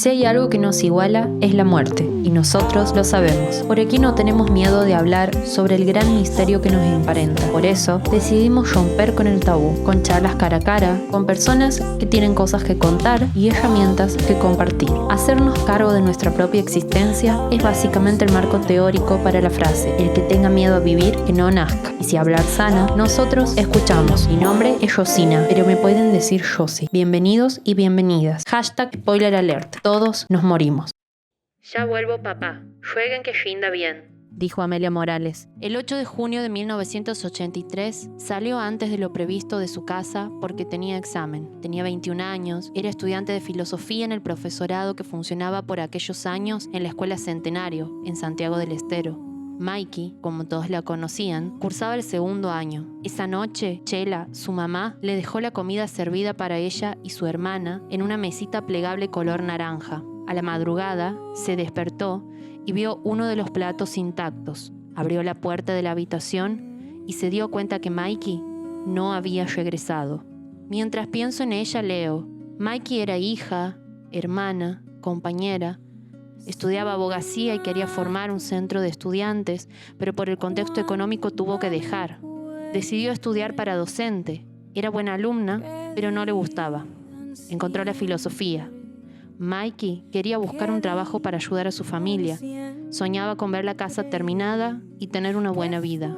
Si hay algo que nos iguala, es la muerte, y nosotros lo sabemos. Por aquí no tenemos miedo de hablar sobre el gran misterio que nos emparenta. Por eso, decidimos romper con el tabú, con charlas cara a cara, con personas que tienen cosas que contar y herramientas que compartir. Hacernos cargo de nuestra propia existencia es básicamente el marco teórico para la frase: el que tenga miedo a vivir, que no nazca. Y si hablar sana, nosotros escuchamos. Mi nombre es Rosina, pero me pueden decir Josi. Bienvenidos y bienvenidas. #spoiler alert. Todos nos morimos. Ya vuelvo, papá. Rueguen que rinda bien, dijo Amelia Morales. El 8 de junio de 1983 salió antes de lo previsto de su casa porque tenía examen. Tenía 21 años, era estudiante de filosofía en el profesorado que funcionaba por aquellos años en la Escuela Centenario, en Santiago del Estero. Mikey, como todos la conocían, cursaba el segundo año. Esa noche, Chela, su mamá, le dejó la comida servida para ella y su hermana en una mesita plegable color naranja. A la madrugada, se despertó y vio uno de los platos intactos. Abrió la puerta de la habitación y se dio cuenta que Mikey no había regresado. Mientras pienso en ella, leo: Mikey era hija, hermana, compañera. Estudiaba abogacía y quería formar un centro de estudiantes, pero por el contexto económico tuvo que dejar. Decidió estudiar para docente. Era buena alumna, pero no le gustaba. Encontró la filosofía. Mikey quería buscar un trabajo para ayudar a su familia. Soñaba con ver la casa terminada y tener una buena vida.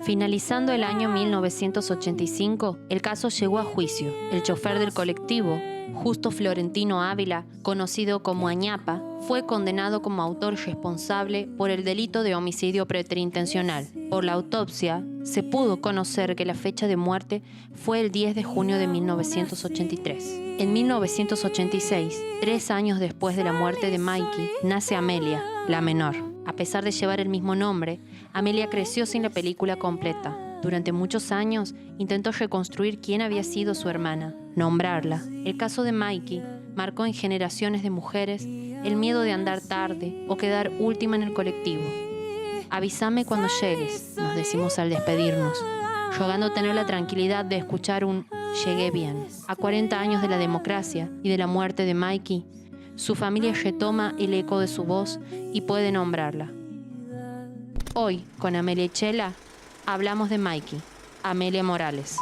Finalizando el año 1985, el caso llegó a juicio. El chofer del colectivo, Justo Florentino Ávila, conocido como Añapa, fue condenado como autor responsable por el delito de homicidio preterintencional. Por la autopsia, se pudo conocer que la fecha de muerte fue el 10 de junio de 1983. En 1986, 3 años después de la muerte de Mikey, nace Amelia, la menor. A pesar de llevar el mismo nombre, Amelia creció sin la película completa. Durante muchos años intentó reconstruir quién había sido su hermana, nombrarla. El caso de Mikey marcó en generaciones de mujeres el miedo de andar tarde o quedar última en el colectivo. Avísame cuando llegues, nos decimos al despedirnos, rogando tener la tranquilidad de escuchar un llegué bien. A 40 años de la democracia y de la muerte de Mikey, su familia retoma el eco de su voz y puede nombrarla. Hoy, con Amelia y Chela, hablamos de Mikey, Amelia Morales.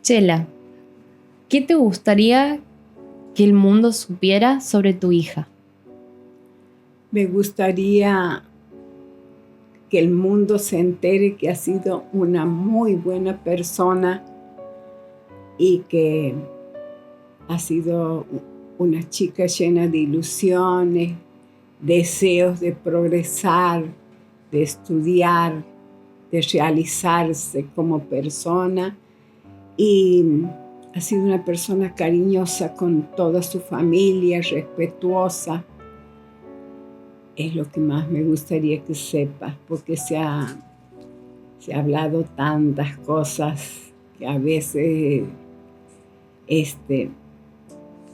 Chela, ¿qué te gustaría que el mundo supiera sobre tu hija? Me gustaría que el mundo se entere que ha sido una muy buena persona y que ha sido una chica llena de ilusiones, deseos de progresar, de estudiar, de realizarse como persona, y ha sido una persona cariñosa con toda su familia, respetuosa. Es lo que más me gustaría que sepas, porque se ha hablado tantas cosas que a veces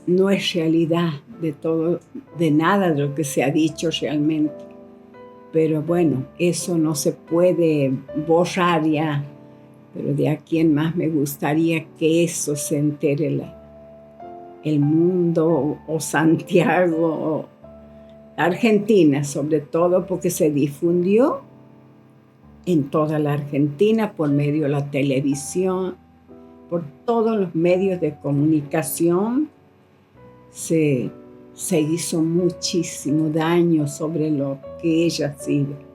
no es realidad de todo, de nada de lo que se ha dicho realmente. Pero bueno, eso no se puede borrar ya. Pero de aquí en más me gustaría que eso se entere el mundo o Santiago o Argentina, sobre todo porque se difundió en toda la Argentina por medio de la televisión, por todos los medios de comunicación. Se hizo muchísimo daño sobre lo que ella ha sido.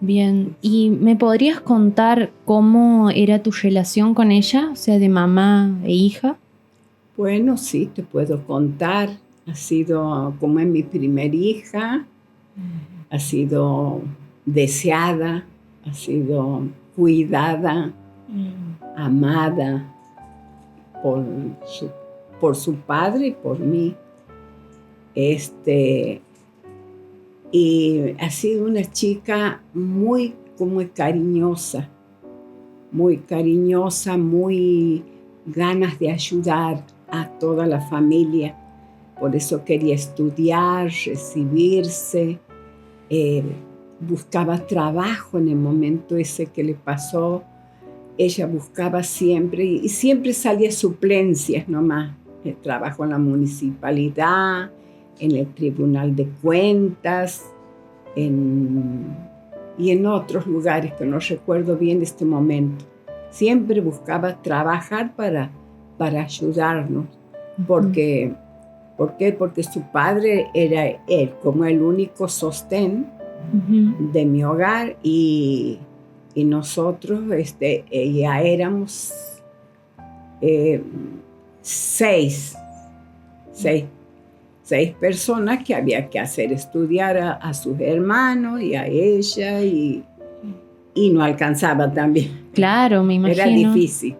Bien, ¿y me podrías contar cómo era tu relación con ella, o sea, de mamá e hija? Bueno, sí, te puedo contar. Ha sido como es mi primer hija, ha sido deseada, ha sido cuidada, amada por su padre y por mí. Y ha sido una chica muy cariñosa, muy ganas de ayudar a toda la familia. Por eso quería estudiar, recibirse, buscaba trabajo en el momento ese que le pasó, ella buscaba siempre, y siempre salía suplencias nomás. Trabajó en la municipalidad, en el Tribunal de Cuentas, y en otros lugares que no recuerdo bien en este momento. Siempre buscaba trabajar para ayudarnos. ¿Por qué? Porque su padre era él, como el único sostén de mi hogar, y nosotros ya éramos 6 personas que había que hacer estudiar a sus hermanos y a ella, y no alcanzaba también. Claro, me imagino. Era difícil.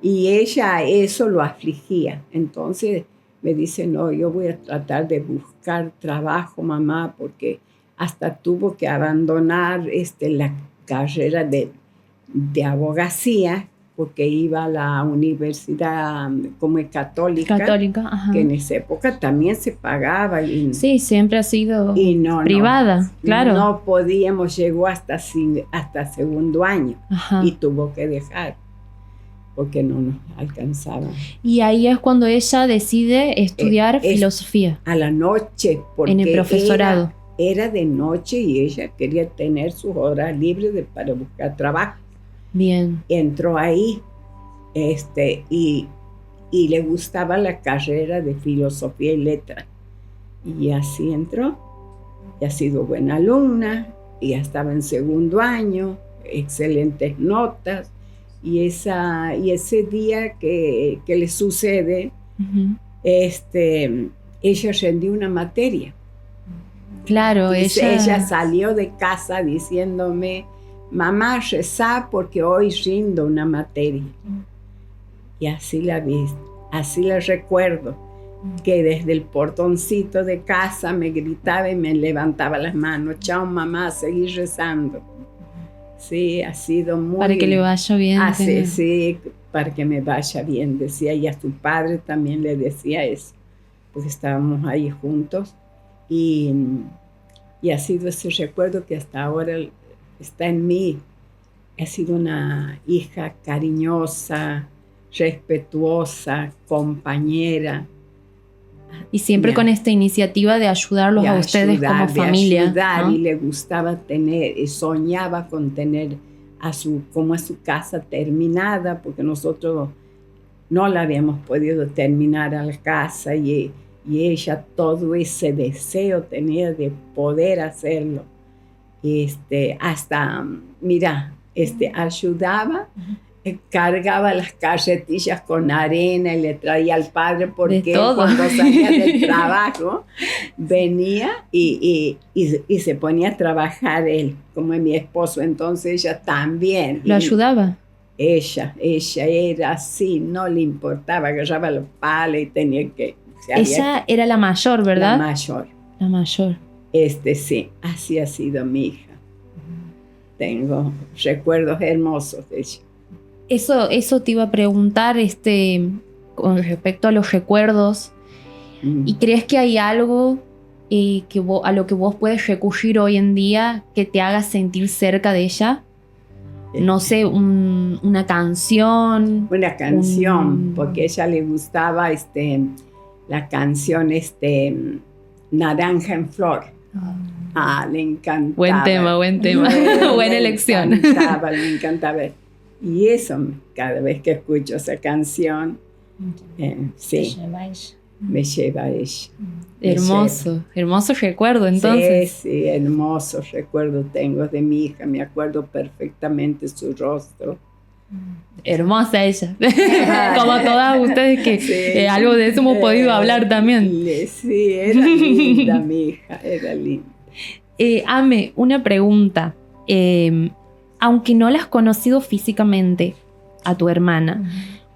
Y ella eso lo afligía. Entonces me dice, no, yo voy a tratar de buscar trabajo, mamá, porque hasta tuvo que abandonar la carrera de abogacía, porque iba a la universidad como católica, ajá. que en esa época también se pagaba. Sí, siempre ha sido privada, claro. No podíamos, llegó hasta segundo año, ajá, y tuvo que dejar, porque no nos alcanzaba. Y ahí es cuando ella decide estudiar filosofía. A la noche, porque en el profesorado. Era de noche y ella quería tener sus horas libres para buscar trabajo. Bien. Entró ahí y le gustaba la carrera de filosofía y letras. Y así entró. Y ha sido buena alumna, y ya estaba en segundo año, excelentes notas. Y ese día que le sucede, ella rendió una materia. Claro, ella salió de casa diciéndome, mamá, rezá porque hoy rindo una materia. Y así la vi, así la recuerdo, que desde el portoncito de casa me gritaba y me levantaba las manos, chao mamá, seguí rezando. Sí, ha sido muy... Para que le vaya bien. Sí, para que me vaya bien, decía, y a su padre también le decía eso, porque estábamos ahí juntos, y ha sido ese recuerdo que hasta ahora está en mí. Ha sido una hija cariñosa, respetuosa, compañera. Y siempre con esta iniciativa de ayudarlos a ustedes como familia. Ayudar, ¿no? Y le gustaba tener, soñaba con tener a su casa terminada, porque nosotros no la habíamos podido terminar a la casa, y ella todo ese deseo tenía de poder hacerlo. Hasta, mira, ayudaba, cargaba las carretillas con arena y le traía al padre, porque cuando salía del trabajo venía y se ponía a trabajar él, como mi esposo. Entonces ella también. ¿Lo ayudaba? Ella era así, no le importaba, agarraba los palos y tenía que... Ella era la mayor, ¿verdad? La mayor. La mayor. Sí, así ha sido mi hija. Tengo recuerdos hermosos de ella. Eso te iba a preguntar, con respecto a los recuerdos. ¿Y crees que hay algo a lo que vos puedes recurrir hoy en día que te haga sentir cerca de ella? No sé, una canción. Una canción, porque a ella le gustaba la canción Naranja en Flor. Le encantaba. Buen tema. Buena elección. Me encantaba. Y eso, cada vez que escucho esa canción, sí, me lleva a ella. Hermoso recuerdo, entonces. Sí, hermosos recuerdos tengo de mi hija. Me acuerdo perfectamente su rostro. Hermosa ella. Como todas ustedes que algo de eso hemos podido hablar también. Sí, era linda mi hija, era linda. Ame, una pregunta. Aunque no la has conocido físicamente a tu hermana,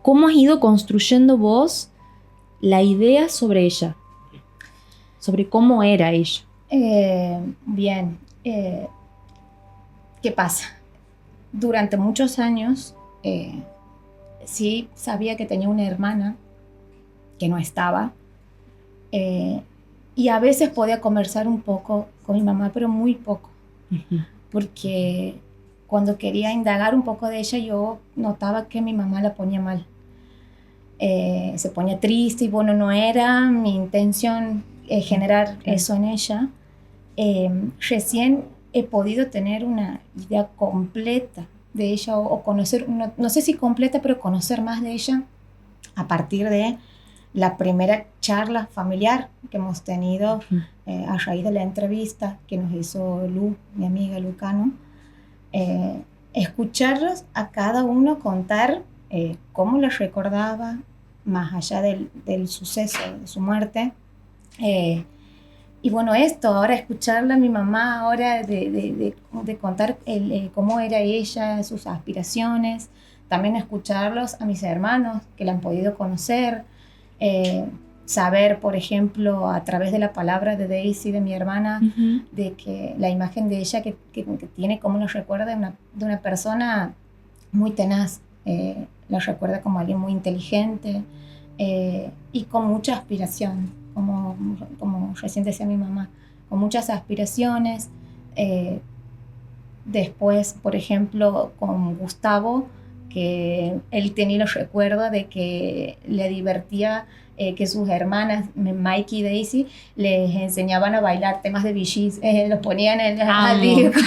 ¿cómo has ido construyendo vos la idea sobre ella? Sobre cómo era ella. Bien. ¿Qué pasa? Durante muchos años sí sabía que tenía una hermana que no estaba, y a veces podía conversar un poco con mi mamá, pero muy poco, porque cuando quería indagar un poco de ella, yo notaba que mi mamá la ponía mal. Se ponía triste y bueno, no era mi intención generar eso en ella. Recién he podido tener una idea completa de ella o conocer, no sé si completa, pero conocer más de ella a partir de la primera charla familiar que hemos tenido a raíz de la entrevista que nos hizo Lu, mi amiga Lucano. Escucharlos a cada uno contar cómo les recordaba, más allá del suceso de su muerte. Y bueno, esto, ahora escucharla a mi mamá, ahora de contar cómo era ella, sus aspiraciones, también escucharlos a mis hermanos que la han podido conocer, saber, por ejemplo, a través de la palabra de Daisy, de mi hermana, de que la imagen de ella que tiene, como nos recuerda de una persona muy tenaz, la recuerda como alguien muy inteligente y con mucha aspiración, como recién decía mi mamá, con muchas aspiraciones. Después, por ejemplo, con Gustavo, que él tenía los recuerdos de que le divertía que sus hermanas, Mikey y Daisy, les enseñaban a bailar temas de Bee Gees, los ponían en el disco.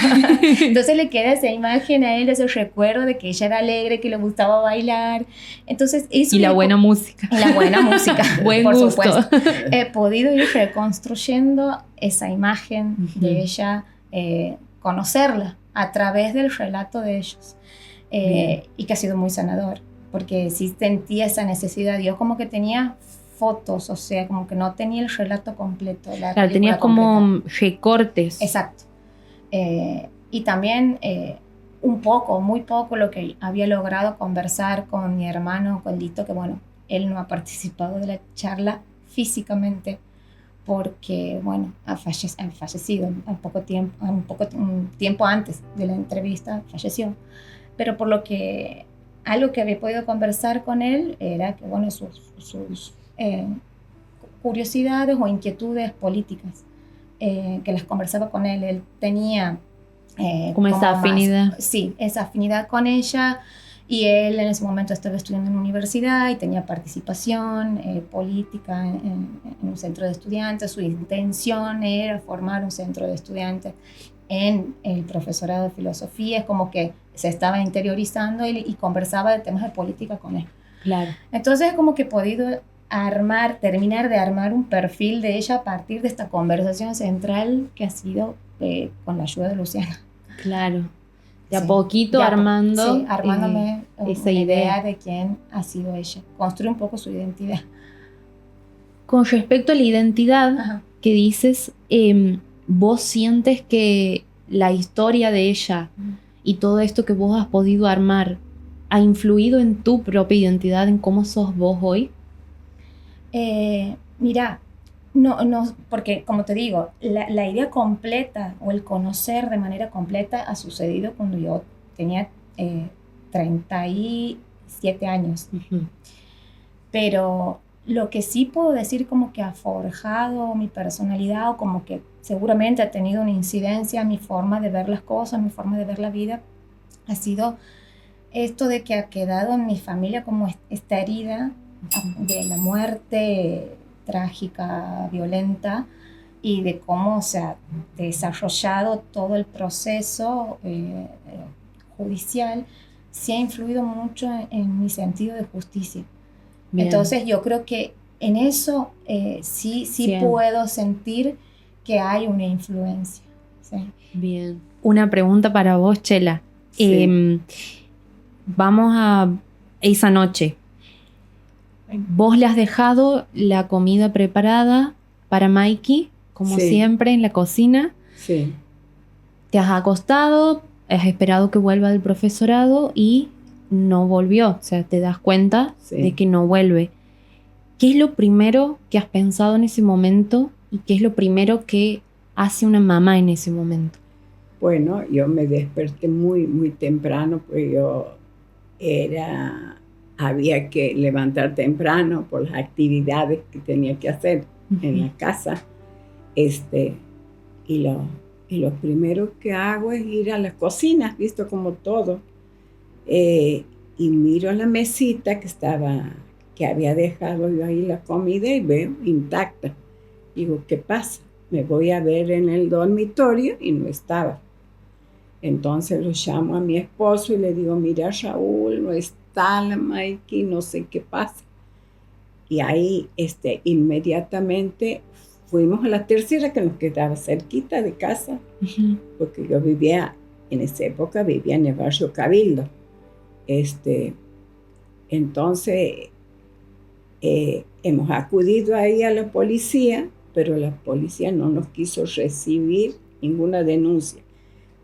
Entonces le queda esa imagen a él, ese recuerdo de que ella era alegre, que le gustaba bailar. Entonces, eso y la buena música. Y la buena música, Buen por gusto. supuesto. He podido ir reconstruyendo esa imagen de ella, conocerla a través del relato de ellos. Y que ha sido muy sanador, porque sí sentía esa necesidad. Yo como que tenía fotos, o sea, como que no tenía el relato completo. Claro, tenías como recortes. Exacto. Y también un poco, muy poco, lo que había logrado conversar con mi hermano, con Lito, que bueno, él no ha participado de la charla físicamente, porque, bueno, ha fallecido un tiempo antes de la entrevista, falleció. Pero por lo que algo que había podido conversar con él era que, bueno, sus curiosidades o inquietudes políticas, que las conversaba con él. Él tenía como esa afinidad. Sí, esa afinidad con ella. Y él en ese momento estaba estudiando en la universidad y tenía participación política en un centro de estudiantes. Su intención era formar un centro de estudiantes en el profesorado de filosofía. Es como que se estaba interiorizando y conversaba de temas de política con él. Claro. Entonces como que he podido terminar de armar un perfil de ella a partir de esta conversación central que ha sido con la ayuda de Luciana. Claro. De a poquito armando. Sí, armándome esa una idea de quién ha sido ella. Construir un poco su identidad. Con respecto a la identidad que dices, ¿vos sientes que la historia de ella y todo esto que vos has podido armar ha influido en tu propia identidad, en cómo sos vos hoy? Mira, no, porque como te digo, la idea completa o el conocer de manera completa ha sucedido cuando yo tenía 37 años. Pero lo que sí puedo decir como que ha forjado mi personalidad o como que seguramente ha tenido una incidencia en mi forma de ver las cosas, mi forma de ver la vida, ha sido esto de que ha quedado en mi familia como esta herida de la muerte trágica, violenta, y de cómo se ha desarrollado todo el proceso judicial, sí ha influido mucho en mi sentido de justicia. Bien. Entonces yo creo que en eso sí puedo sentir que hay una influencia. ¿Sí? Bien. Una pregunta para vos, Chela. Sí. Vamos a esa noche. Vos le has dejado la comida preparada para Mikey, como siempre, en la cocina. Sí. Te has acostado, has esperado que vuelva del profesorado y no volvió. O sea, te das cuenta de que no vuelve. ¿Qué es lo primero que has pensado en ese momento y qué es lo primero que hace una mamá en ese momento? Bueno, yo me desperté muy, muy temprano, porque había que levantar temprano por las actividades que tenía que hacer en la casa. Y Y lo primero que hago es ir a la cocina, visto como todo. Y miro la mesita que había dejado yo ahí la comida y veo intacta. Digo, ¿qué pasa? Me voy a ver en el dormitorio y no estaba. Entonces lo llamo a mi esposo y le digo, mira Raúl, no está la Mikey, no sé qué pasa. Y ahí inmediatamente fuimos a la tercera que nos quedaba cerquita de casa, porque yo en esa época vivía en el barrio Cabildo. Entonces hemos acudido ahí a la policía, pero la policía no nos quiso recibir ninguna denuncia,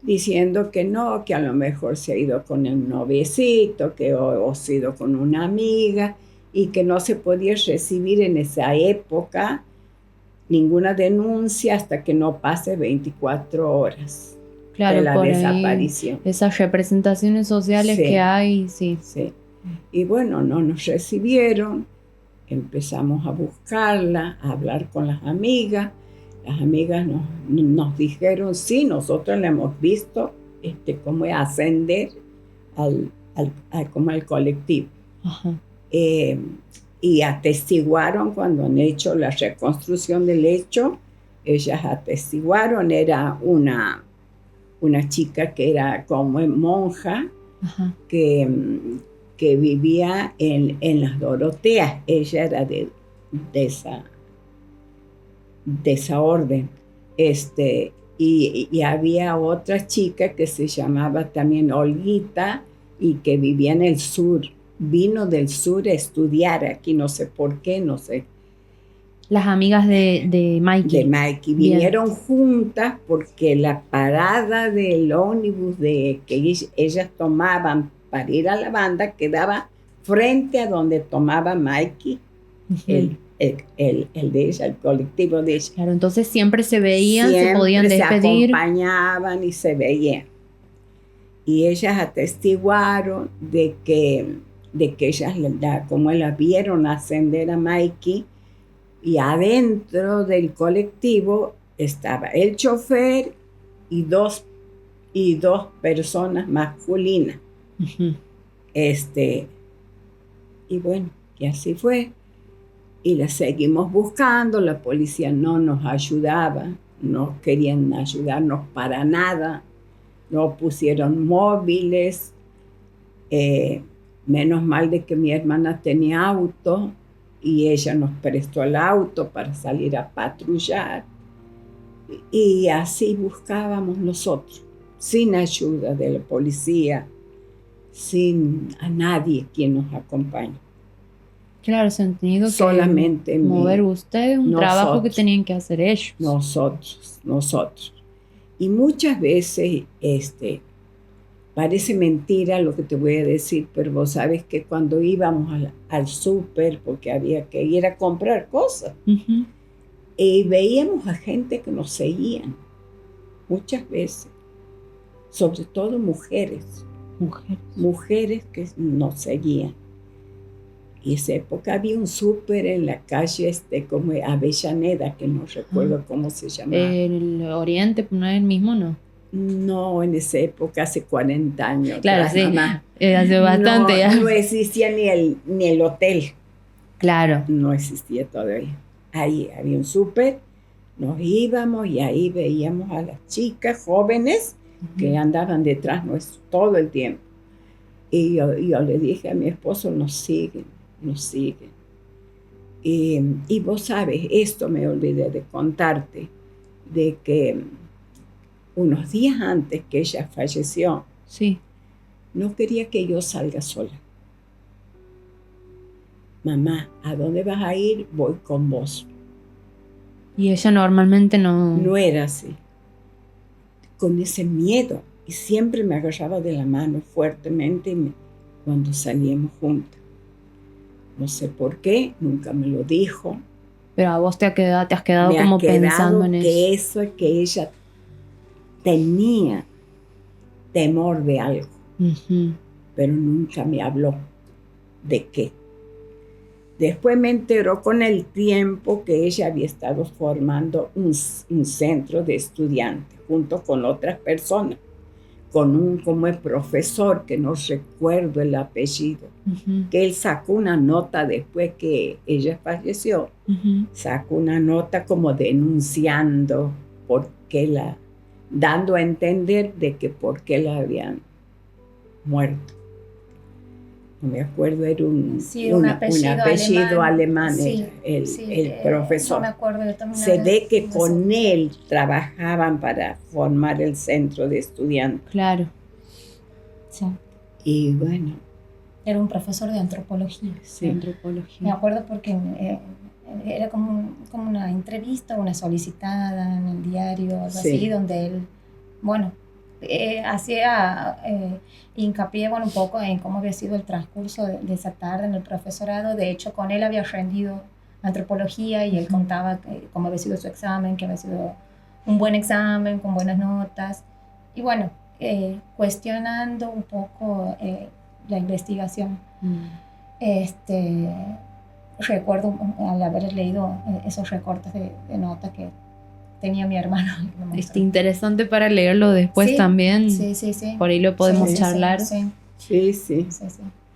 diciendo que no, que a lo mejor se ha ido con el noviecito, que o se ha ido con una amiga, y que no se podía recibir en esa época ninguna denuncia hasta que no pase 24 horas Claro, de la por ahí, desaparición. esas representaciones sociales Sí. que hay, sí. Sí. Y bueno, no nos recibieron, empezamos a buscarla, a hablar con las amigas. Las amigas nos dijeron, sí, nosotros la hemos visto cómo ascender como al colectivo. Ajá. Y atestiguaron cuando han hecho la reconstrucción del hecho. Ellas atestiguaron, era una chica que era como monja, Ajá. que vivía en las Doroteas. Ella era de esa orden. Y había otra chica que se llamaba también Olguita y que vivía en el sur. Vino del sur a estudiar aquí, no sé por qué, no sé. Las amigas de Mikey. De Mikey. Vinieron juntas porque la parada del ómnibus que ellas tomaban para ir a la banda quedaba frente a donde tomaba Mikey, el de ella, el colectivo de ella. Claro, entonces siempre se veían, Siempre se podían despedir. se acompañaban y se veían. Y ellas atestiguaron de que ellas, como la vieron ascender a Mikey, y adentro del colectivo estaba el chofer y dos personas masculinas. Y bueno, y así fue. Y la seguimos buscando, la policía no nos ayudaba, no querían ayudarnos para nada, no pusieron móviles, menos mal de que mi hermana tenía auto y ella nos prestó el auto para salir a patrullar. Y así buscábamos nosotros, sin ayuda de la policía, sin a nadie quien nos acompañe. Claro, se han tenido solamente que mover ustedes, un trabajo que tenían que hacer ellos. Nosotros. Y muchas veces, parece mentira lo que te voy a decir, pero vos sabes que cuando íbamos al súper, porque había que ir a comprar cosas, y veíamos a gente que nos seguían, muchas veces, sobre todo mujeres que nos seguían. Y esa época había un súper en la calle como Avellaneda, que no recuerdo cómo se llamaba. El Oriente, no es el mismo, ¿no? No, en esa época, hace 40 años. Claro, atrás, sí, mamá. Hace bastante ya. No existía ni el hotel. Claro. No existía todavía. Ahí había un súper, nos íbamos y ahí veíamos a las chicas jóvenes que andaban detrás nuestro todo el tiempo. Y yo le dije a mi esposo, nos siguen. Y vos sabes, esto me olvidé de contarte, de que unos días antes que ella falleció, sí, no quería que yo salga sola. Mamá, ¿a dónde vas a ir? Voy con vos. Y ella normalmente no... No era así. Con ese miedo. Y siempre me agarraba de la mano fuertemente cuando salíamos juntas. No sé por qué, nunca me lo dijo. Pero a vos te has quedado como pensando en que eso. Es que ella tenía temor de algo, pero nunca me habló de qué. Después me enteró con el tiempo que ella había estado formando un centro de estudiantes junto con otras personas, con un como el profesor, que no recuerdo el apellido, que él sacó una nota después que ella falleció, sacó una nota como denunciando dando a entender de que por qué la habían muerto. No me acuerdo, era un apellido alemán sí, el profesor. No me acuerdo, yo también Se ve que con él trabajaban para formar el centro de estudiantes. Claro. Sí. Y bueno. Era un profesor de antropología. Sí. Antropología. Me acuerdo porque era como una entrevista, una solicitada en el diario, algo así, donde él, bueno, hacía hincapié un poco en cómo había sido el transcurso de esa tarde en el profesorado. De hecho, con él había rendido antropología y él contaba cómo había sido su examen, que había sido un buen examen, con buenas notas. Y bueno, cuestionando un poco la investigación. Recuerdo al haber leído esos recortes de notas que tenía mi hermano. Interesante para leerlo después también. Sí. Por ahí lo podemos charlar. Sí.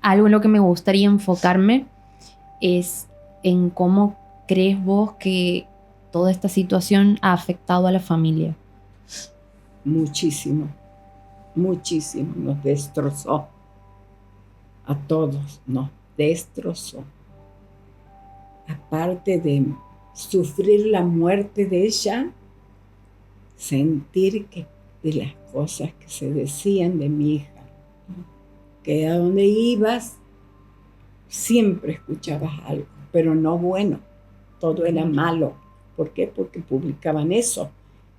Algo en lo que me gustaría enfocarme es en cómo crees vos que toda esta situación ha afectado a la familia. Muchísimo, nos destrozó. A todos nos destrozó. Aparte de sufrir la muerte de ella, sentir que de las cosas que se decían de mi hija, que a donde ibas siempre escuchabas algo, pero no bueno, todo era malo. ¿Por qué? Porque publicaban eso.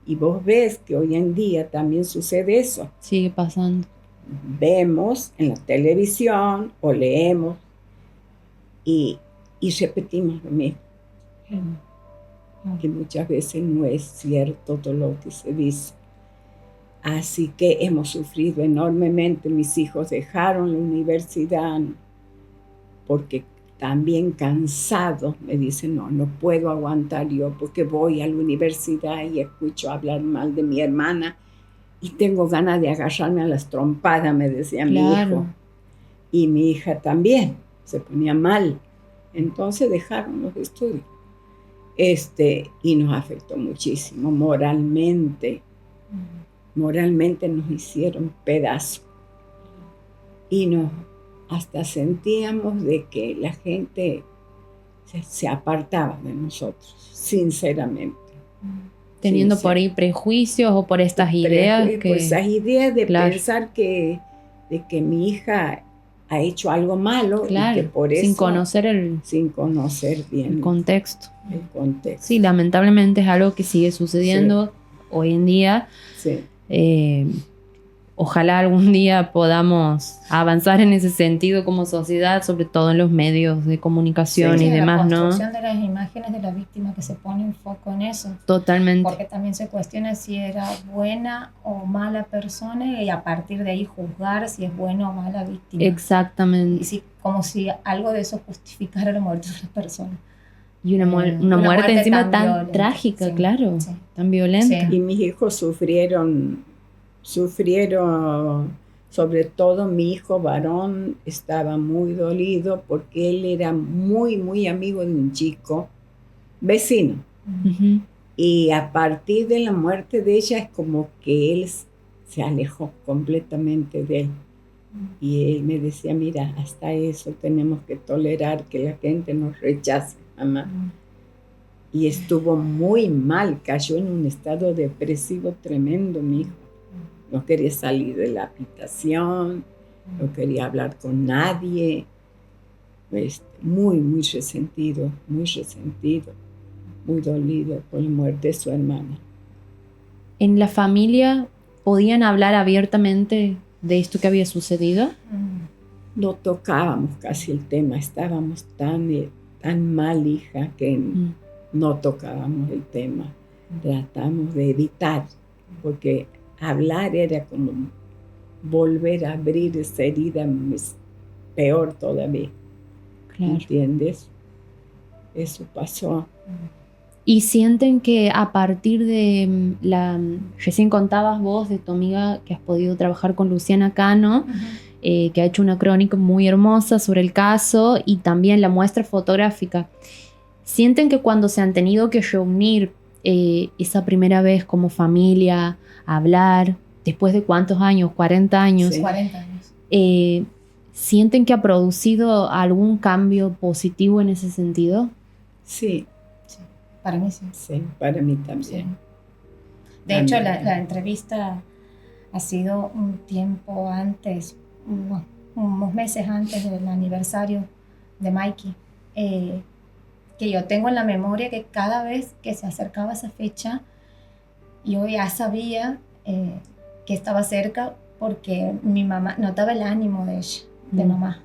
Y vos ves que hoy en día también sucede eso. Sigue pasando. Vemos en la televisión o leemos y repetimos lo mismo. Que muchas veces no es cierto todo lo que se dice. Así que hemos sufrido enormemente. Mis hijos dejaron la universidad porque también cansados me dicen, no puedo aguantar yo porque voy a la universidad y escucho hablar mal de mi hermana y tengo ganas de agarrarme a las trompadas, me decía mi hijo. Y mi hija también se ponía mal. Entonces dejaron los estudios. Y nos afectó muchísimo moralmente. Moralmente nos hicieron pedazos. Y hasta sentíamos de que la gente se apartaba de nosotros, sinceramente. Teniendo por ahí prejuicios o por estas ideas. Por esas ideas de pensar de que mi hija ha hecho algo malo, y que por eso, sin conocer bien el contexto. El contexto. Sí, lamentablemente es algo que sigue sucediendo hoy en día. Sí. Ojalá algún día podamos avanzar en ese sentido como sociedad, sobre todo en los medios de comunicación y demás, ¿no? La construcción de las imágenes de la víctima, que se pone un foco en eso. Totalmente. Porque también se cuestiona si era buena o mala persona y a partir de ahí juzgar si es buena o mala víctima. Exactamente. Y como si algo de eso justificara la muerte de una persona. Y una muerte encima tan violenta, trágica, claro, tan violenta. Y mis hijos sufrieron, sobre todo mi hijo varón estaba muy dolido porque él era muy, muy amigo de un chico, vecino. Y a partir de la muerte de ella es como que él se alejó completamente de él. Y él me decía, mira, hasta eso tenemos que tolerar que la gente nos rechace, mamá. Y estuvo muy mal, cayó en un estado depresivo tremendo mi hijo. No quería salir de la habitación, no quería hablar con nadie. Muy, muy resentido, muy dolido por la muerte de su hermana. ¿En la familia podían hablar abiertamente de esto que había sucedido? No tocábamos casi el tema, estábamos tan mal, hija, que no tocábamos el tema. Tratamos de evitar, porque hablar era como volver a abrir esa herida peor todavía. Claro. ¿Entiendes? eso pasó. Y sienten que a partir de recién contabas vos de tu amiga que has podido trabajar con Luciana Cano, que ha hecho una crónica muy hermosa sobre el caso y también la muestra fotográfica. ¿Sienten que cuando se han tenido que reunir esa primera vez como familia, a hablar, después de cuántos años, 40 años, Sí. 40 años. ¿sienten que ha producido algún cambio positivo en ese sentido? Sí, Sí, para mí sí. sí, para mí Sí. también. De hecho, También. la entrevista ha sido un tiempo antes, unos meses antes del aniversario de Mikey, que yo tengo en la memoria que cada vez que se acercaba esa fecha, yo ya sabía que estaba cerca porque mi mamá notaba el ánimo de ella, de mamá.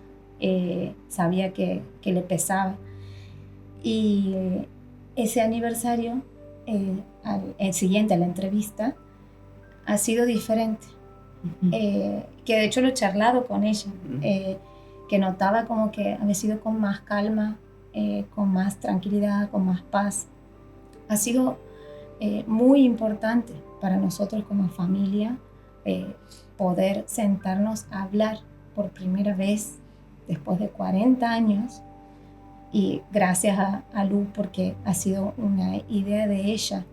Sabía que le pesaba. Y ese aniversario, el siguiente a la entrevista, ha sido diferente. Que de hecho lo he charlado con ella, que notaba como que había sido con más calma, con más tranquilidad, con más paz. Ha sido muy importante para nosotros como familia poder sentarnos a hablar por primera vez después de 40 años, y gracias a Lu, porque ha sido una idea de ella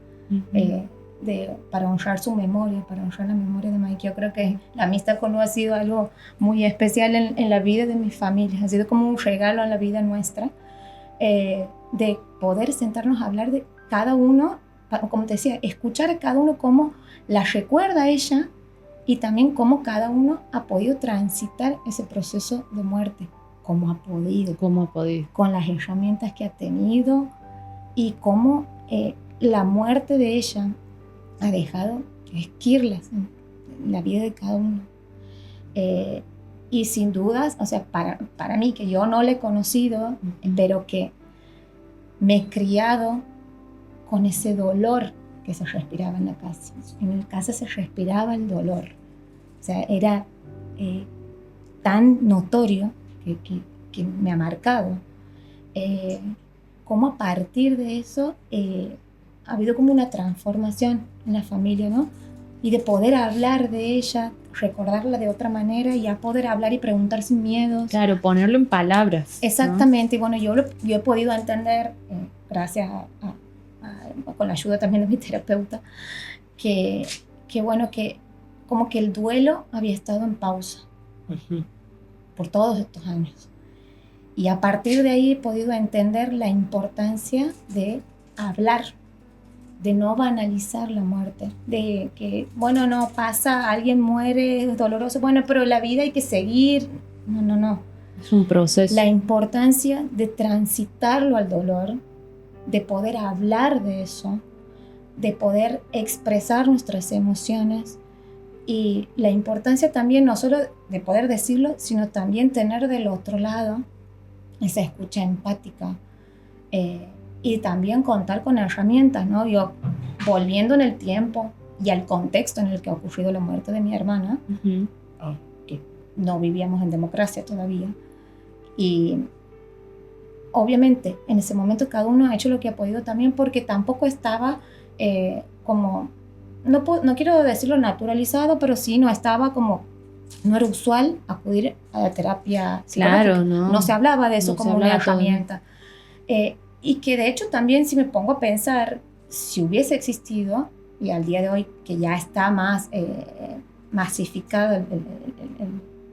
para honrar su memoria, para honrar la memoria de Mike. Yo creo que la amistad con Lu ha sido algo muy especial en la vida de mi familia, ha sido como un regalo en la vida nuestra, de poder sentarnos a hablar de cada uno, como te decía, escuchar a cada uno cómo la recuerda a ella y también cómo cada uno ha podido transitar ese proceso de muerte, cómo ha podido, con las herramientas que ha tenido, y cómo la muerte de ella ha dejado esquirlas en la vida de cada uno. Y sin dudas, o sea, para mí, que yo no le he conocido, pero que me he criado con ese dolor que se respiraba en la casa. En la casa se respiraba el dolor. O sea, era tan notorio que me ha marcado. Cómo a partir de eso ha habido como una transformación en la familia, ¿no? Y de poder hablar de ella, recordarla de otra manera, y a poder hablar y preguntar sin miedos. Claro, ponerlo en palabras. Exactamente. ¿No? Y bueno, yo he podido entender, gracias con la ayuda también de mi terapeuta, que bueno, que como que el duelo había estado en pausa por todos estos años. Y a partir de ahí he podido entender la importancia de hablar, de no banalizar la muerte, de que, bueno, no pasa, alguien muere, es doloroso, bueno, pero la vida hay que seguir. No. Es un proceso. La importancia de transitarlo al dolor, de poder hablar de eso, de poder expresar nuestras emociones, y la importancia también no solo de poder decirlo, sino también tener del otro lado esa escucha empática, y también contar con herramientas, ¿no? Yo, volviendo en el tiempo y al contexto en el que ha ocurrido la muerte de mi hermana, que no vivíamos en democracia todavía, y obviamente en ese momento cada uno ha hecho lo que ha podido también, porque tampoco estaba como, no quiero decirlo naturalizado, pero sí no estaba como, no era usual acudir a la terapia psicológica. Claro, no se hablaba de eso No como se una hablaba herramienta. Y que de hecho también, si me pongo a pensar, si hubiese existido, y al día de hoy que ya está más masificado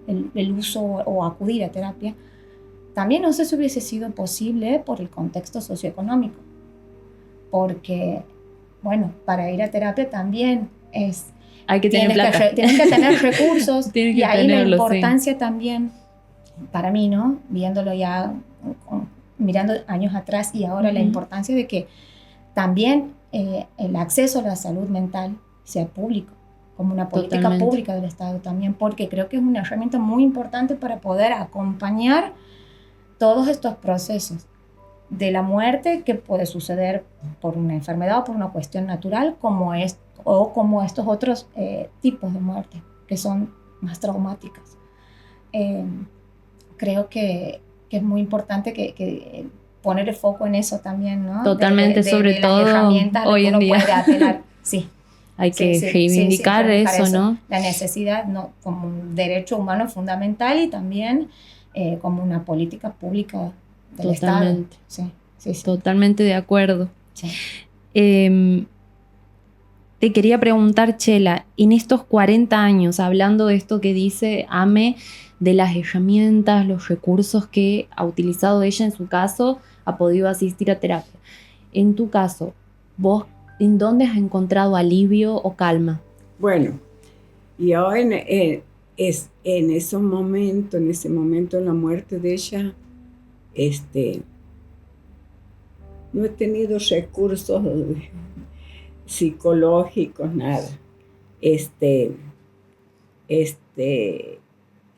el uso o acudir a terapia, también no sé si hubiese sido posible por el contexto socioeconómico. Porque, bueno, para ir a terapia también hay que tener plata. Tienes que tener recursos. Tienes que y ahí tenerlo, la importancia también, para mí, ¿no? Viéndolo ya, mirando años atrás y ahora, la importancia de que también el acceso a la salud mental sea público, como una política pública del Estado también, porque creo que es una herramienta muy importante para poder acompañar todos estos procesos de la muerte, que puede suceder por una enfermedad o por una cuestión natural, como estos otros tipos de muerte, que son más traumáticas. Creo que es muy importante que poner el foco en eso también, ¿no? Totalmente, sobre las todo herramientas a las hoy que en uno día. puede apelar. Sí. Hay que reivindicar reivindicar eso, ¿no? La necesidad, ¿no? Como un derecho humano fundamental y también como una política pública del Totalmente. Estado. Sí. Totalmente de acuerdo. Sí. Te quería preguntar, Chela, en estos 40 años, hablando de esto que dice Ame, de las herramientas, los recursos que ha utilizado ella en su caso, ha podido asistir a terapia. En tu caso, ¿vos en dónde has encontrado alivio o calma? Bueno, yo en ese momento de la muerte de ella, no he tenido recursos psicológicos, nada.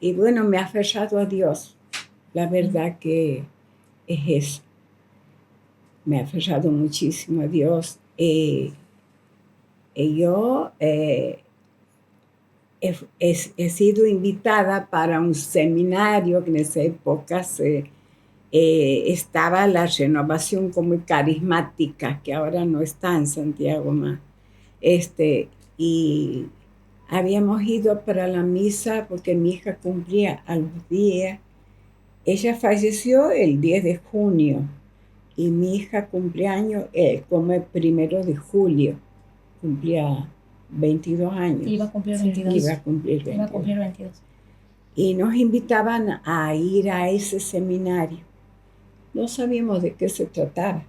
Y bueno, me ha aferrado a Dios. La verdad que es eso. Me ha aferrado muchísimo a Dios. Y yo he sido invitada para un seminario que en esa época estaba la renovación como carismática, que ahora no está en Santiago más. Y habíamos ido para la misa porque mi hija cumplía a los días. Ella falleció el 10 de junio y mi hija cumpleaños como el 1 de julio. Cumplía 22 años. Iba a cumplir 22. Iba a cumplir 22. Y nos invitaban a ir a ese seminario. No sabíamos de qué se trataba.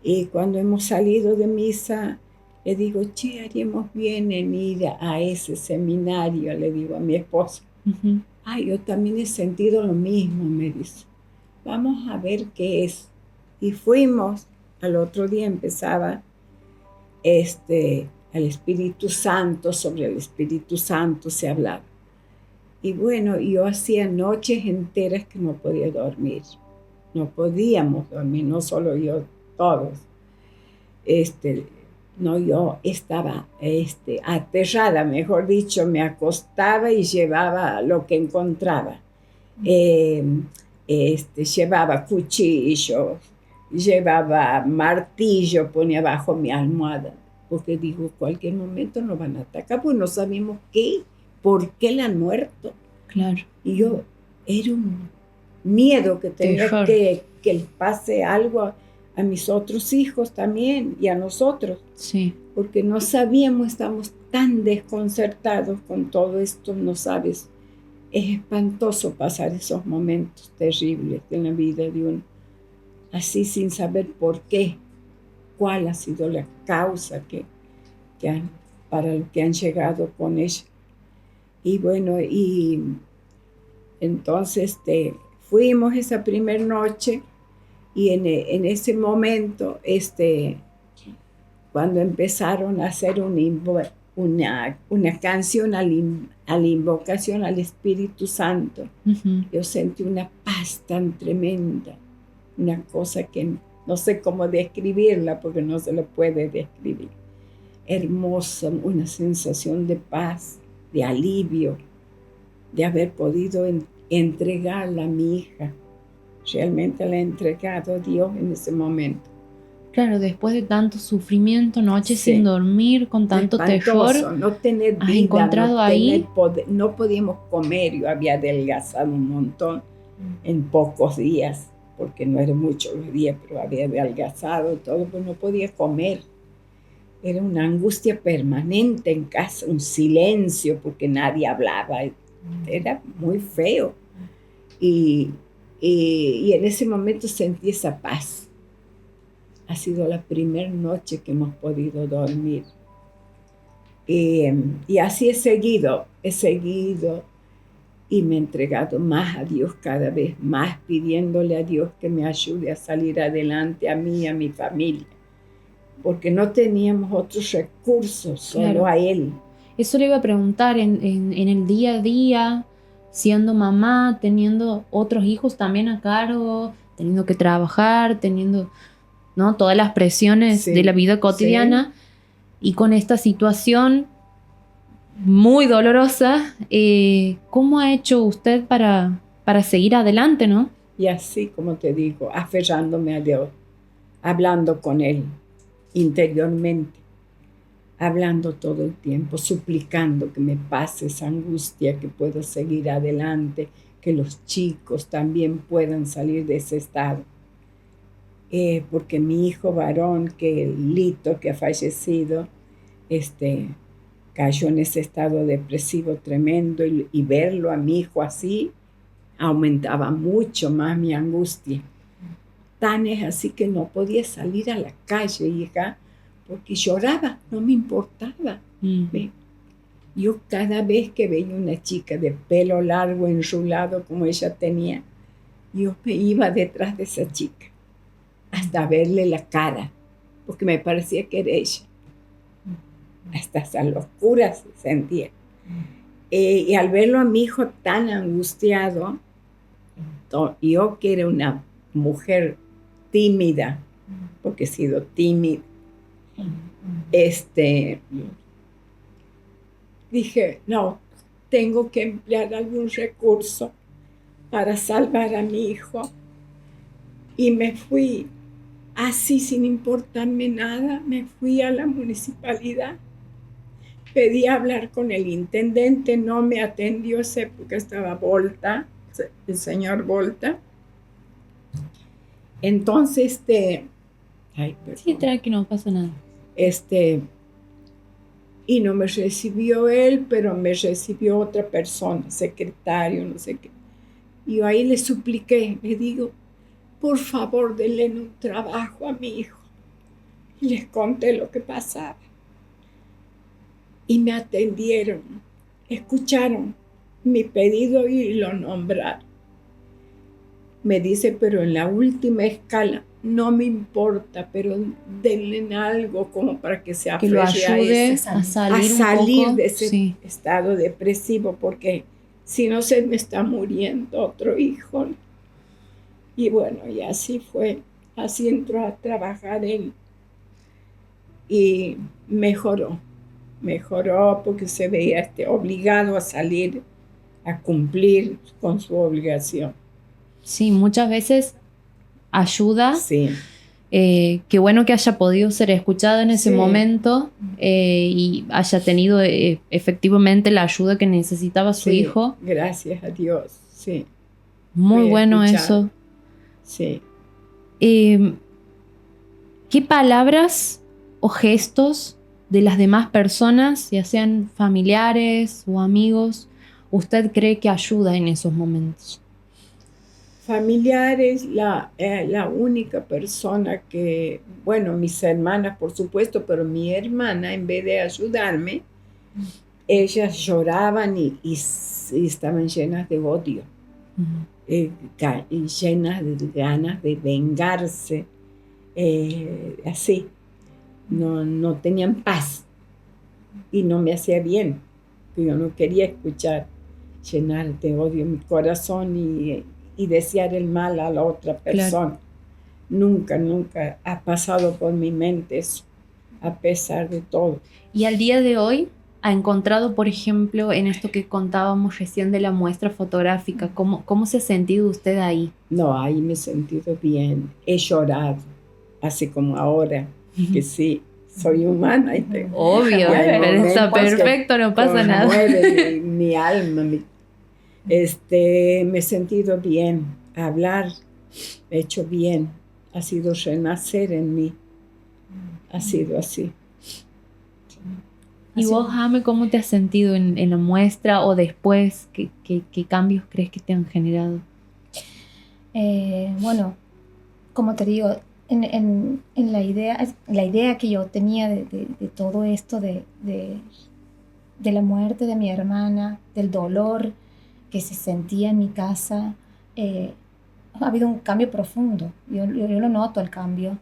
Y cuando hemos salido de misa, le digo, haríamos bien en ir a ese seminario, le digo a mi esposo. Uh-huh. Yo también he sentido lo mismo, me dice. Vamos a ver qué es. Y fuimos, al otro día empezaba el Espíritu Santo, sobre el Espíritu Santo se hablaba. Y bueno, yo hacía noches enteras que no podía dormir. No podíamos dormir, no solo yo, todos. Yo estaba aterrada, mejor dicho, me acostaba y llevaba lo que encontraba. Llevaba cuchillos, llevaba martillo, ponía bajo mi almohada, porque digo, cualquier momento nos van a atacar, pues no sabemos por qué la han muerto. Claro. Y yo, era un miedo que tenía que pase algo a mis otros hijos también y a nosotros. Sí. Porque no sabíamos, estamos tan desconcertados con todo esto, no sabes. Es espantoso pasar esos momentos terribles en la vida de uno, así sin saber por qué, cuál ha sido la causa para lo que han llegado con ella. Y bueno, y entonces fuimos esa primera noche y en ese momento, cuando empezaron a hacer una canción a la invocación al Espíritu Santo, uh-huh. Yo sentí una paz tan tremenda, una cosa que no sé cómo describirla porque no se lo puede describir. Hermosa, una sensación de paz, de alivio, de haber podido entregarla a mi hija. Realmente la he entregado a Dios en ese momento. Claro, después de tanto sufrimiento, noches sin dormir, con tanto terror, no tener vida, has encontrado ahí poder, no podíamos comer. Yo había adelgazado un montón en pocos días, porque no eran muchos los días, pero había adelgazado todo, pues no podía comer. Era una angustia permanente en casa, un silencio, porque nadie hablaba. Era muy feo. Y en ese momento sentí esa paz. Ha sido la primera noche que hemos podido dormir. Y así he seguido y me he entregado más a Dios cada vez más, pidiéndole a Dios que me ayude a salir adelante a mí y a mi familia. Porque no teníamos otros recursos, solo a Él. Eso le iba a preguntar, en el día a día, siendo mamá, teniendo otros hijos también a cargo, teniendo que trabajar, teniendo, ¿no?, todas las presiones de la vida cotidiana, y con esta situación muy dolorosa, ¿cómo ha hecho usted para seguir adelante, no? Y así, como te digo, aferrándome a Dios, hablando con Él interiormente, hablando todo el tiempo, suplicando que me pase esa angustia, que pueda seguir adelante, que los chicos también puedan salir de ese estado. Porque mi hijo varón, que Lito, que ha fallecido, cayó en ese estado depresivo tremendo, y verlo a mi hijo así aumentaba mucho más mi angustia. Tan es así que no podía salir a la calle, hija, porque lloraba, no me importaba. ¿Ve? Yo cada vez que veía una chica de pelo largo, enrulado como ella tenía, yo me iba detrás de esa chica hasta verle la cara, porque me parecía que era ella. Hasta esa locura se sentía. Y al verlo a mi hijo tan angustiado, yo que era una mujer tímida, porque he sido tímida, dije, no, tengo que emplear algún recurso para salvar a mi hijo. Y me fui, así sin importarme nada, me fui a la municipalidad. Pedí hablar con el intendente, no me atendió, sé porque estaba Volta, el señor Volta. Entonces, Sí, tranquilo, no pasa nada. Y no me recibió él, pero me recibió otra persona, secretario, no sé qué. Y yo ahí le supliqué, le digo, por favor, denle un trabajo a mi hijo. Y les conté lo que pasaba. Y me atendieron, escucharon mi pedido y lo nombraron. Me dice, pero en la última escala, no me importa, pero denle algo como para que se Que lo ayude a salir salir un poco, de ese sí. estado depresivo, porque si no se me está muriendo otro hijo. Y bueno, y así fue, así entró a trabajar él y mejoró porque se veía obligado a salir a cumplir con su obligación. Sí, muchas veces ayuda. Sí. Qué bueno que haya podido ser escuchado en ese momento y haya tenido efectivamente la ayuda que necesitaba su hijo. Gracias a Dios, sí. Muy bueno eso. Sí. ¿Qué palabras o gestos de las demás personas, ya sean familiares o amigos, usted cree que ayuda en esos momentos? Familiares, la única persona que, bueno, mis hermanas por supuesto, pero mi hermana en vez de ayudarme, ellas lloraban y estaban llenas de odio, y llenas de ganas de vengarse, así, no tenían paz y no me hacía bien, yo no quería escuchar llenar de odio mi corazón y desear el mal a la otra persona. Claro. Nunca ha pasado por mi mente eso, a pesar de todo. Y al día de hoy, ¿ha encontrado, por ejemplo, en esto que contábamos recién de la muestra fotográfica, cómo se ha sentido usted ahí? No, ahí me he sentido bien. He llorado, así como ahora, que sí, soy humana. Y obvio, pero está perfecto, no pasa nada. Mi alma, me he sentido bien, hablar, he hecho bien, ha sido renacer en mí, ha sido así. ¿Y vos, Jame, cómo te has sentido en la muestra o después? ¿Qué cambios crees que te han generado? Bueno, como te digo, en la idea que yo tenía de todo esto, de la muerte de mi hermana, del dolor que se sentía en mi casa, ha habido un cambio profundo. Yo lo noto el cambio.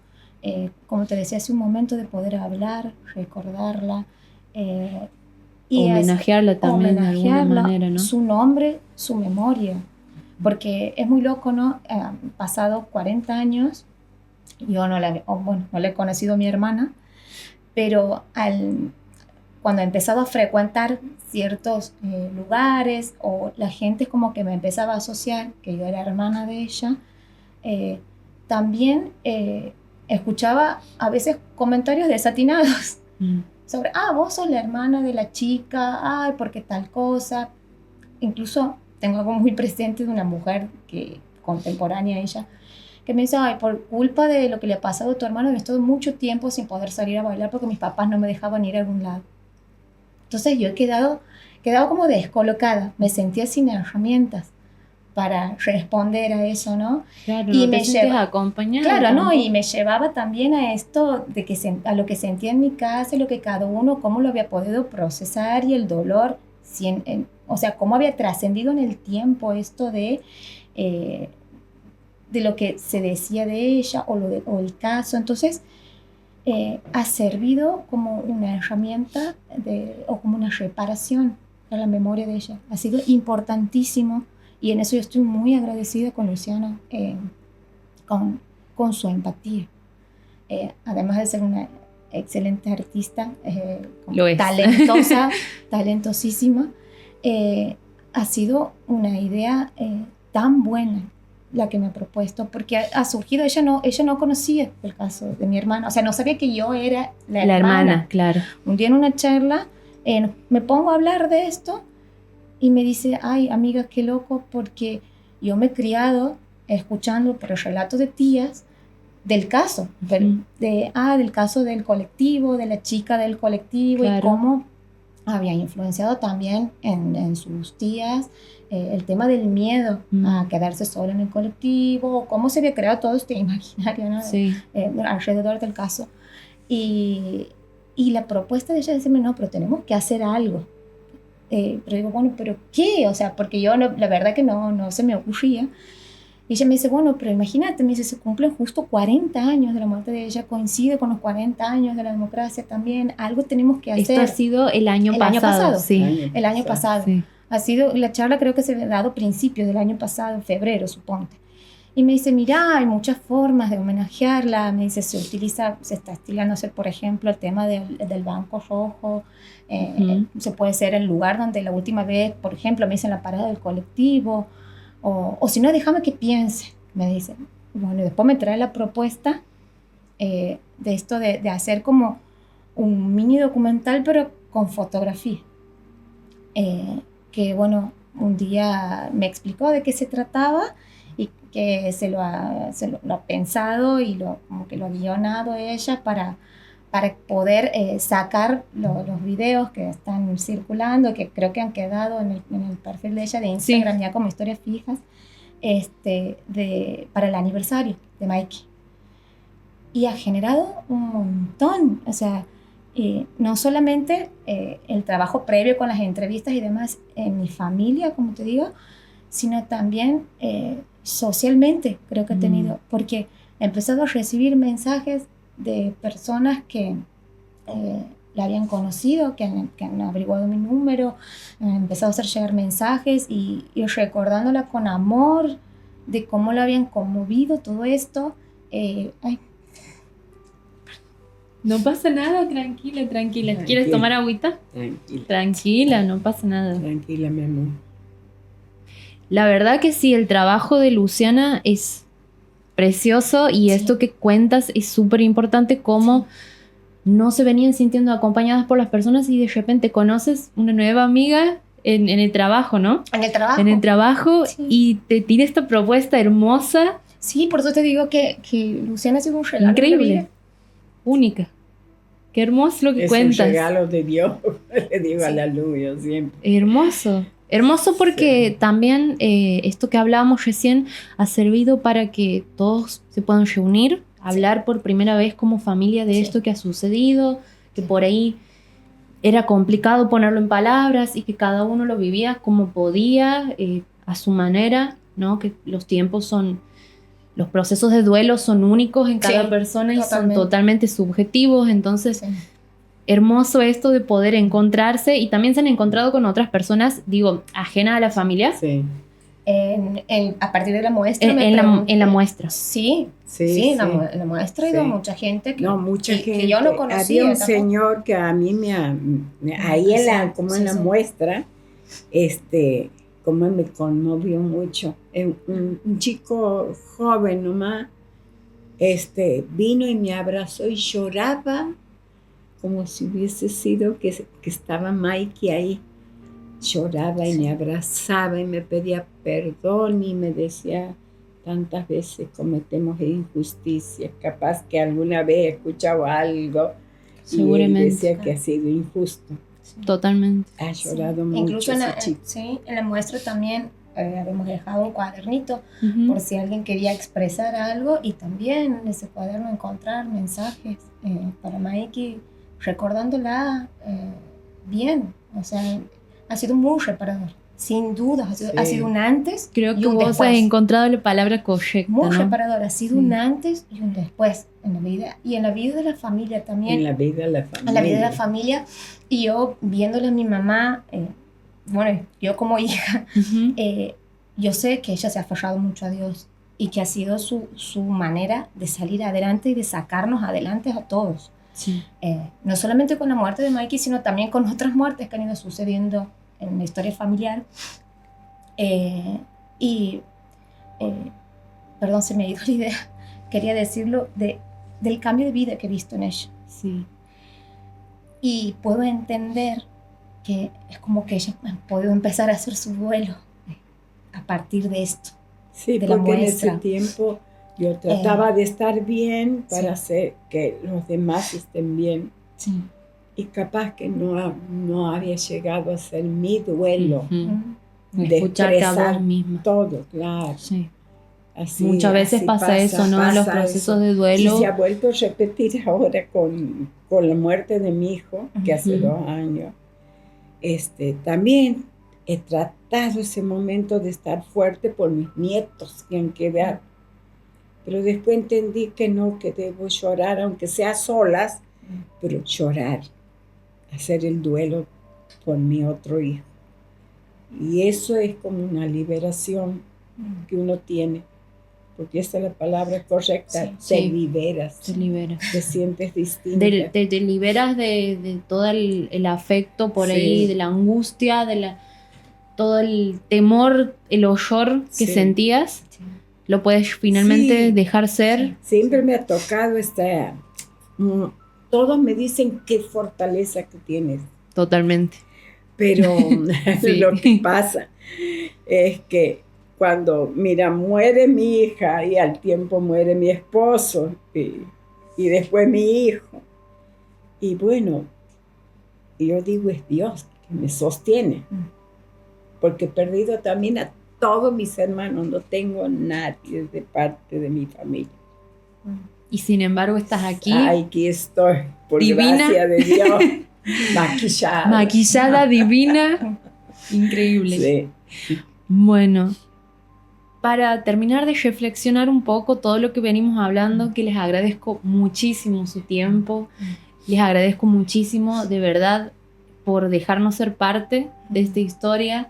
Como te decía hace un momento, de poder hablar, recordarla, y homenajearla también de alguna manera, ¿no? Su nombre, su memoria. Porque es muy loco, ¿no? Han pasado 40 años, yo no le he conocido a mi hermana, pero cuando he empezado a frecuentar ciertos lugares, o la gente como que me empezaba a asociar que yo era hermana de ella, también escuchaba a veces comentarios desatinados sobre, vos sos la hermana de la chica, ay, porque tal cosa. Incluso tengo algo muy presente de una mujer contemporánea a ella, que me dice, ay, por culpa de lo que le ha pasado a tu hermano, he estado mucho tiempo sin poder salir a bailar porque mis papás no me dejaban ir a algún lado. Entonces yo he quedado como descolocada, me sentía sin herramientas para responder a eso, ¿no? Claro, y no me te sientes acompañada. Claro, tampoco. ¿no? Y me llevaba también a esto, de que a lo que sentía en mi casa, lo que cada uno, cómo lo había podido procesar, y el dolor, o sea, cómo había trascendido en el tiempo esto de lo que se decía de ella, o el caso. Entonces, ha servido como una herramienta o como una reparación para la memoria de ella. Ha sido importantísimo, y en eso yo estoy muy agradecida con Luciana, con su empatía. Además de ser una excelente artista, Lo es. talentosa, talentosísima, ha sido una idea tan buena la que me ha propuesto, porque ha surgido, ella no conocía el caso de mi hermana, o sea, no sabía que yo era la hermana. Claro. Un día en una charla me pongo a hablar de esto y me dice, ay, amiga, qué loco, porque yo me he criado escuchando por el relato de tías del caso, del caso del colectivo, de la chica del colectivo, claro. Y cómo había influenciado también en sus tías el tema del miedo a quedarse sola en el colectivo, cómo se había creado todo este imaginario, ¿no? Sí. Alrededor del caso. Y la propuesta de ella es decirme, no, pero tenemos que hacer algo. Pero digo, bueno, ¿pero qué? O sea, porque yo la verdad que no se me ocurría. Y ella me dice, bueno, pero imagínate, me dice, se cumplen justo 40 años de la muerte de ella, coincide con los 40 años de la democracia también, algo tenemos que hacer. Esto ha sido el año pasado. Sí. El año pasado. Sí. Ha sido, la charla creo que se ha dado a principios del año pasado, en febrero, suponte. Y me dice, mira, hay muchas formas de homenajearla. Me dice, se está estilando hacer, por ejemplo, el tema del Banco Rojo. Se puede ser el lugar donde la última vez, por ejemplo, me dicen la parada del colectivo. O si no, déjame que piense, me dice. Bueno, y después me trae la propuesta de esto de hacer como un mini documental, pero con fotografía. Que bueno, un día me explicó de qué se trataba, y que se lo ha pensado y como que lo ha guionado ella para poder sacar los videos que están circulando, que creo que han quedado en el perfil de ella de Instagram, ya como historias fijas, para el aniversario de Mikey. Y ha generado un montón, o sea, no solamente el trabajo previo con las entrevistas y demás en mi familia, como te digo, sino también socialmente creo que he tenido, porque he empezado a recibir mensajes de personas que la habían conocido, que han averiguado mi número, han empezado a hacer llegar mensajes y recordándola con amor de cómo la habían conmovido todo esto. No pasa nada, tranquila. ¿Quieres tomar agüita? Tranquila, no pasa nada. Tranquila, mi amor. La verdad que sí, el trabajo de Luciana es precioso, y esto que cuentas es súper importante, cómo no se venían sintiendo acompañadas por las personas y de repente conoces una nueva amiga en el trabajo, ¿no? En el trabajo, y te tira esta propuesta hermosa. Sí, por eso te digo que Luciana ha sido un regalo. Increíble, única. Qué hermoso lo que cuentas. Es un regalo de Dios, le digo a la luz, yo siempre. Hermoso porque también esto que hablábamos recién ha servido para que todos se puedan reunir, hablar por primera vez como familia de esto que ha sucedido, que por ahí era complicado ponerlo en palabras y que cada uno lo vivía como podía, a su manera, ¿no? Que los procesos de duelo son únicos en cada persona y son totalmente subjetivos, entonces hermoso esto de poder encontrarse, y también se han encontrado con otras personas, digo, ajenas a la familia, A partir de la muestra En la muestra. Sí, en la muestra ha ido mucha gente que yo no conocía. Había un tampoco. señor que a mí ahí en la muestra, como me conmovió mucho. Un chico joven nomás, vino y me abrazó y lloraba como si hubiese sido que estaba Mikey ahí. Lloraba y me abrazaba y me pedía perdón y me decía, tantas veces cometemos injusticias, capaz que alguna vez he escuchado algo. Seguramente. Y él decía que ha sido injusto. Totalmente. Ha llorado mucho. Incluso ese chico. en la muestra también habíamos dejado un cuadernito por si alguien quería expresar algo, y también en ese cuaderno encontrar mensajes para Mikey, recordándola bien. O sea, ha sido muy reparador, sin duda. Ha sido un antes. Creo que y un vos después. has encontrado la palabra correcta, Muy ¿no? reparador, ha sido un antes y un después en la vida, y en la vida de la familia también. En la vida de la familia. En la vida de la familia. Y yo viéndole a mi mamá, bueno, yo como hija, yo sé que ella se ha aferrado mucho a Dios y que ha sido su manera de salir adelante y de sacarnos adelante a todos. Sí. No solamente con la muerte de Mikey, sino también con otras muertes que han ido sucediendo en la historia familiar. Perdón, se me ha ido la idea. Quería decirlo del cambio de vida que he visto en ella. Sí. Y puedo entender que es como que ella ha podido empezar a hacer su duelo a partir de esto. Sí, de la porque muestra. en ese tiempo yo trataba de estar bien para hacer que los demás estén bien. Sí. Y capaz que no había llegado a ser mi duelo. De Escucharte a expresar vos misma. todo, claro. Sí. Así, Muchas veces pasa eso, ¿no? En los procesos de duelo. Y se ha vuelto a repetir ahora con la muerte de mi hijo, que hace 2 años. También he tratado ese momento de estar fuerte por mis nietos que han quedado. Pero después entendí que no, que debo llorar, aunque sea solas, pero llorar, hacer el duelo por mi otro hijo. Y eso es como una liberación que uno tiene, porque esa es la palabra correcta. Te liberas, te liberas, te sientes distinta. Te liberas de todo el afecto por ahí, de la angustia, todo el temor, el horror que sentías. Lo puedes finalmente dejar ser. Siempre me ha tocado todos me dicen qué fortaleza que tienes. Totalmente. Pero lo que pasa es que cuando, muere mi hija y al tiempo muere mi esposo y después mi hijo. Y bueno, yo digo, es Dios que me sostiene. Porque he perdido también a todos mis hermanos, no tengo nadie de parte de mi familia. Y sin embargo estás aquí. Aquí estoy, por divina. Gracia de Dios. Maquillada, divina. Increíble. Sí. Bueno, para terminar de reflexionar un poco todo lo que venimos hablando, que les agradezco muchísimo su tiempo, les agradezco muchísimo de verdad por dejarnos ser parte de esta historia,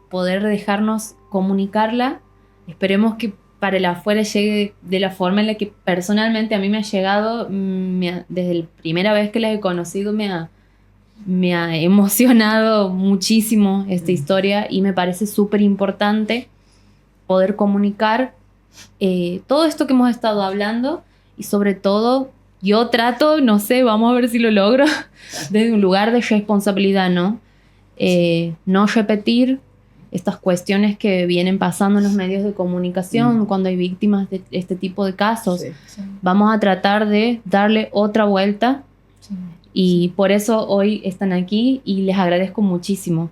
poder dejarnos comunicarla. Esperemos que para el afuera llegue de la forma en la que personalmente a mí me ha llegado. Desde la primera vez que la he conocido me ha emocionado muchísimo esta historia, y me parece súper importante poder comunicar todo esto que hemos estado hablando, y sobre todo yo trato, no sé, vamos a ver si lo logro, desde un lugar de responsabilidad, ¿no? No repetir estas cuestiones que vienen pasando en los medios de comunicación cuando hay víctimas de este tipo de casos. Sí. Vamos a tratar de darle otra vuelta, y por eso hoy están aquí y les agradezco muchísimo.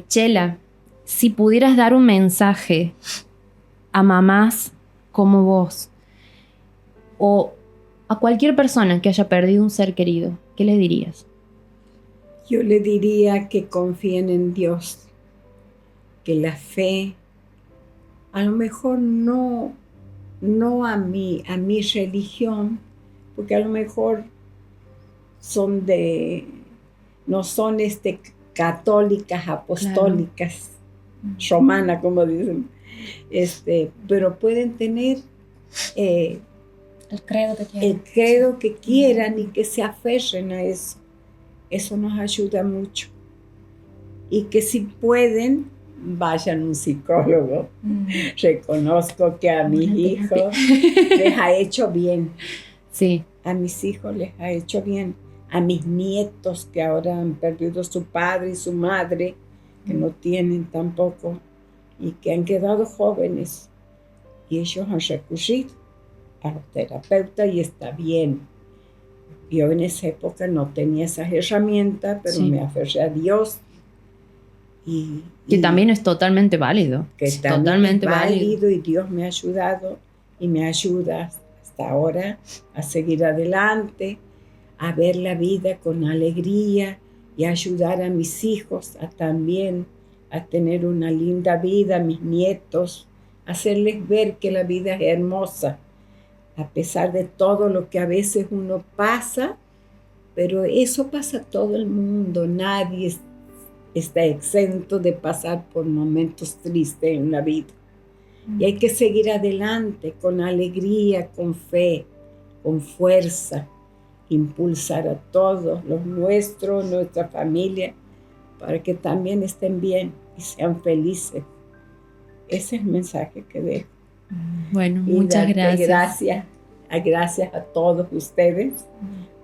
Chela, si pudieras dar un mensaje a mamás como vos o a cualquier persona que haya perdido un ser querido, ¿qué le dirías? Yo le diría que confíen en Dios, que la fe, a lo mejor no a mi religión, porque a lo mejor no son católicas, apostólicas, romana, como dicen. Pero pueden tener El credo que tienen. el credo que quieran y que se aferren a eso. Eso nos ayuda mucho. Y que si pueden, vayan a un psicólogo. Reconozco que a mis hijos les ha hecho bien. Sí, A mis hijos les ha hecho bien. A mis nietos que ahora han perdido su padre y su madre, que no tienen tampoco, y que han quedado jóvenes. Y ellos han recurrido a los terapeutas y está bien. Yo en esa época no tenía esas herramientas, pero Sí. me aferré a Dios. que también es totalmente válido. que Es también totalmente es válido. válido y Dios me ha ayudado y me ayuda hasta ahora a seguir adelante, a ver la vida con alegría y ayudar a mis hijos a también a tener una linda vida, a mis nietos, hacerles ver que la vida es hermosa, a pesar de todo lo que a veces uno pasa, pero eso pasa a todo el mundo, nadie está exento de pasar por momentos tristes en la vida. Y hay que seguir adelante con alegría, con fe, con fuerza, impulsar a todos los nuestros, nuestra familia, para que también estén bien y sean felices. Ese es el mensaje que dejo. Bueno, Y muchas darte gracias. gracias a todos ustedes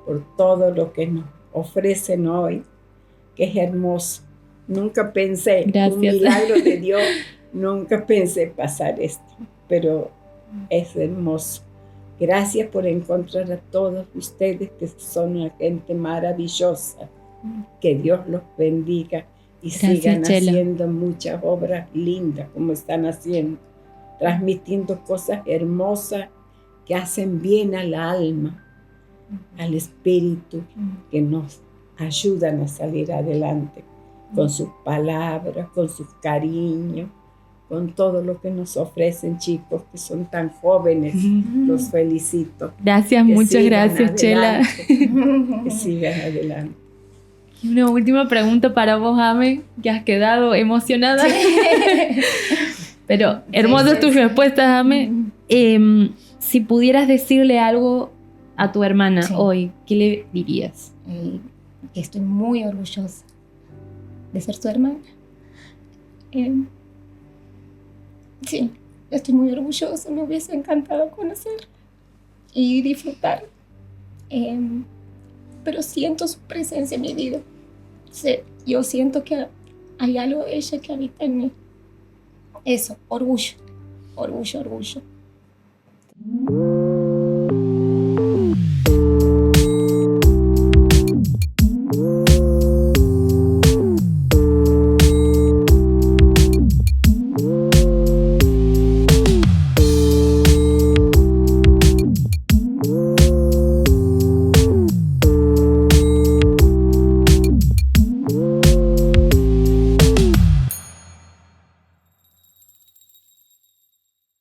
por todo lo que nos ofrecen hoy, que es hermoso. Nunca pensé, Gracias. un milagro de Dios, nunca pensé pasar esto, pero es hermoso. Gracias por encontrar a todos ustedes que son una gente maravillosa. Que Dios los bendiga y Gracias, sigan Chela. haciendo muchas obras lindas como están haciendo, transmitiendo cosas hermosas que hacen bien al alma, al espíritu, que nos ayudan a salir adelante con sus palabras, con sus cariños, con todo lo que nos ofrecen, chicos que son tan jóvenes. Los felicito. Gracias, Que muchas sigan gracias, Chela. adelante, que sigan adelante. Y una última pregunta para vos, Ame, que has quedado emocionada. Pero hermosas sí, tus sí. respuestas, Ame. Si pudieras decirle algo a tu hermana Sí. hoy, ¿qué le dirías? Que estoy muy orgullosa de ser su hermana. Sí, estoy muy orgullosa, me hubiese encantado conocerla y disfrutar. Pero siento su presencia en mi vida. Sí, yo siento que hay algo de ella que habita en mí. Eso, orgullo, orgullo, orgullo.